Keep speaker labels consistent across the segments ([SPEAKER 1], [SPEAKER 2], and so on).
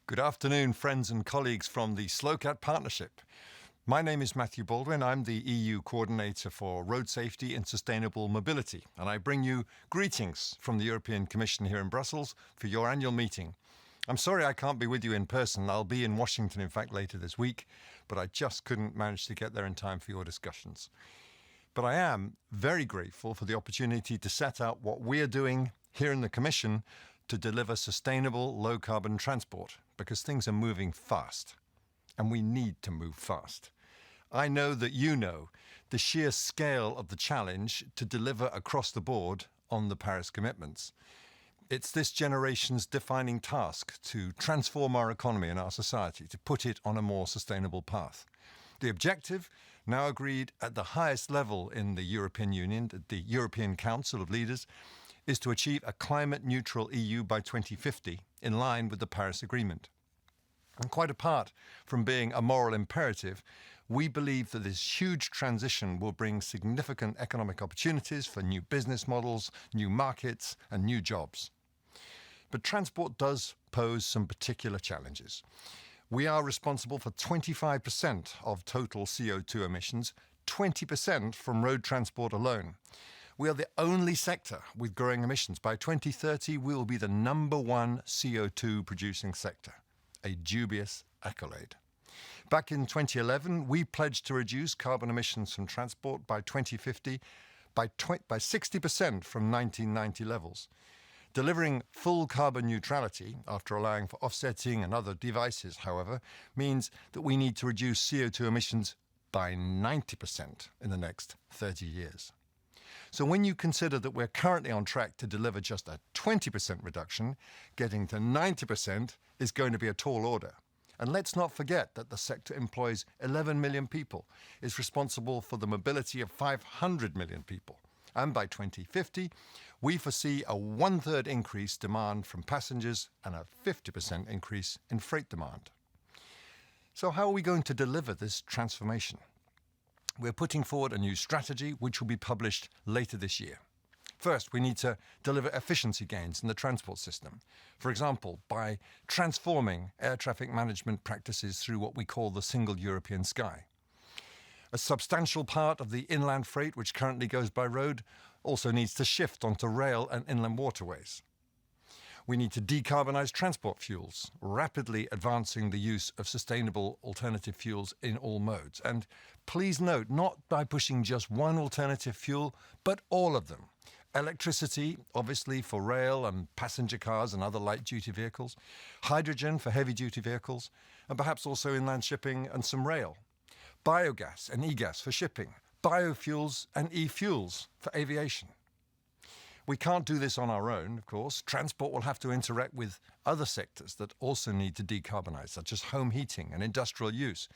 [SPEAKER 1] Good afternoon, friends and colleagues from the SLOCAT partnership. My name is Matthew Baldwin. I'm the EU Coordinator for Road Safety and Sustainable Mobility, and I bring you greetings from the European Commission here in Brussels for your annual meeting. I'm sorry I can't be with you in person. I'll be in Washington, in fact, later this week, but I just couldn't manage to get there in time for your discussions. But I am very grateful for the opportunity to set out what we're doing here in the Commission to deliver sustainable, low-carbon transport, because things are moving fast, and we need to move fast. I know that you know the sheer scale of the challenge to deliver across the board on the Paris commitments. It's this generation's defining task to transform our economy and our society, to put it on a more sustainable path. The objective, now agreed at the highest level in the European Union, the European Council of Leaders, is to achieve a climate-neutral EU by 2050, in line with the Paris Agreement. And quite apart from being a moral imperative, we believe that this huge transition will bring significant economic opportunities for new business models, new markets, and new jobs. But transport does pose some particular challenges. We are responsible for 25% of total CO2 emissions, 20% from road transport alone. We are the only sector with growing emissions. By 2030, we will be the number one CO2 producing sector, a dubious accolade. Back in 2011, we pledged to reduce carbon emissions from transport by 2050 by 60% from 1990 levels. Delivering full carbon neutrality, after allowing for offsetting and other devices, however, means that we need to reduce CO2 emissions by 90% in the next 30 years. So when you consider that we're currently on track to deliver just a 20% reduction, getting to 90% is going to be a tall order. And let's not forget that the sector employs 11 million people, is responsible for the mobility of 500 million people. And by 2050, we foresee a one-third increase demand from passengers and a 50% increase in freight demand. So how are we going to deliver this transformation? We're putting forward a new strategy which will be published later this year. First, we need to deliver efficiency gains in the transport system. For example, by transforming air traffic management practices through what we call the Single European Sky. A substantial part of the inland freight, which currently goes by road, also needs to shift onto rail and inland waterways. We need to decarbonize transport fuels, rapidly advancing the use of sustainable alternative fuels in all modes. And please note, not by pushing just one alternative fuel, but all of them. Electricity, obviously, for rail and passenger cars and other light-duty vehicles. Hydrogen for heavy-duty vehicles, and perhaps also inland shipping and some rail. Biogas and e-gas for shipping. Biofuels and e-fuels for aviation. We can't do this on our own, of course. Transport will have to interact with other sectors that also need to decarbonize, such as home heating and industrial use.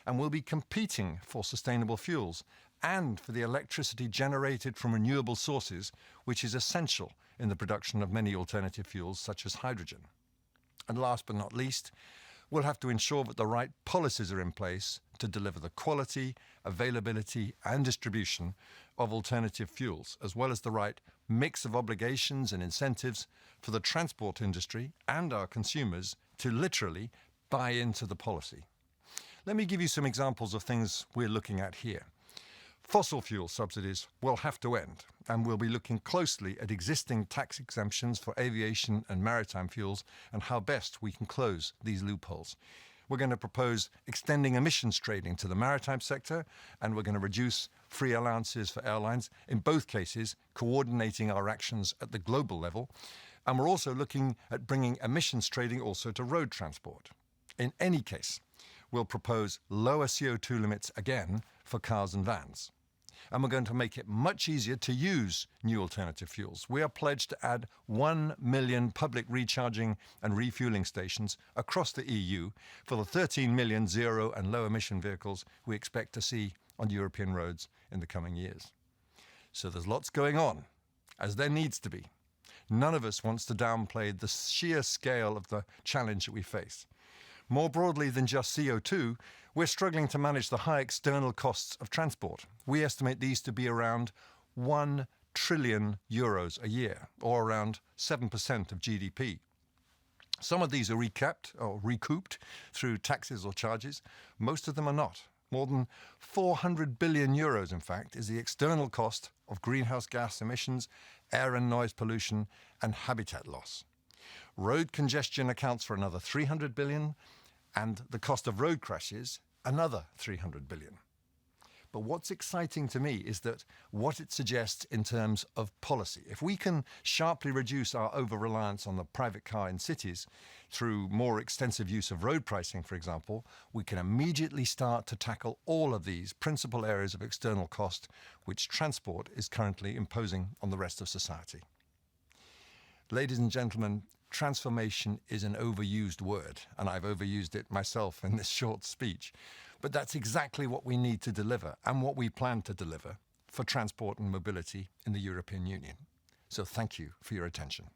[SPEAKER 1] And we'll be competing for sustainable fuels and for the electricity generated from renewable sources, which is essential in the production of many alternative fuels, such as hydrogen. And last but not least, we'll have to ensure that the right policies are in place to deliver the quality, availability and distribution of alternative fuels, as well as the right mix of obligations and incentives for the transport industry and our consumers to literally buy into the policy. Let me give you some examples of things we're looking at here. Fossil fuel subsidies will have to end, and we'll be looking closely at existing tax exemptions for aviation and maritime fuels and how best we can close these loopholes. We're going to propose extending emissions trading to the maritime sector, and we're going to reduce free allowances for airlines, in both cases coordinating our actions at the global level. And we're also looking at bringing emissions trading also to road transport. In any case, we'll propose lower CO2 limits again for cars and vans. And we're going to make it much easier to use new alternative fuels. We are pledged to add 1 million public recharging and refueling stations across the EU for the 13 million zero and low emission vehicles we expect to see on European roads in the coming years. So there's lots going on, as there needs to be. None of us wants to downplay the sheer scale of the challenge that we face. More broadly than just CO2, we're struggling to manage the high external costs of transport. We estimate these to be around 1 trillion euros a year, or around 7% of GDP. Some of these are recapped or recouped through taxes or charges. Most of them are not. More than 400 billion euros, in fact, is the external cost of greenhouse gas emissions, air and noise pollution, and habitat loss. Road congestion accounts for another 300 billion, and the cost of road crashes, another 300 billion. But what's exciting to me is that what it suggests in terms of policy. If we can sharply reduce our over-reliance on the private car in cities through more extensive use of road pricing, for example, we can immediately start to tackle all of these principal areas of external cost which transport is currently imposing on the rest of society. Ladies and gentlemen, transformation is an overused word, and I've overused it myself in this short speech. But that's exactly what we need to deliver and what we plan to deliver for transport and mobility in the European Union. So thank you for your attention.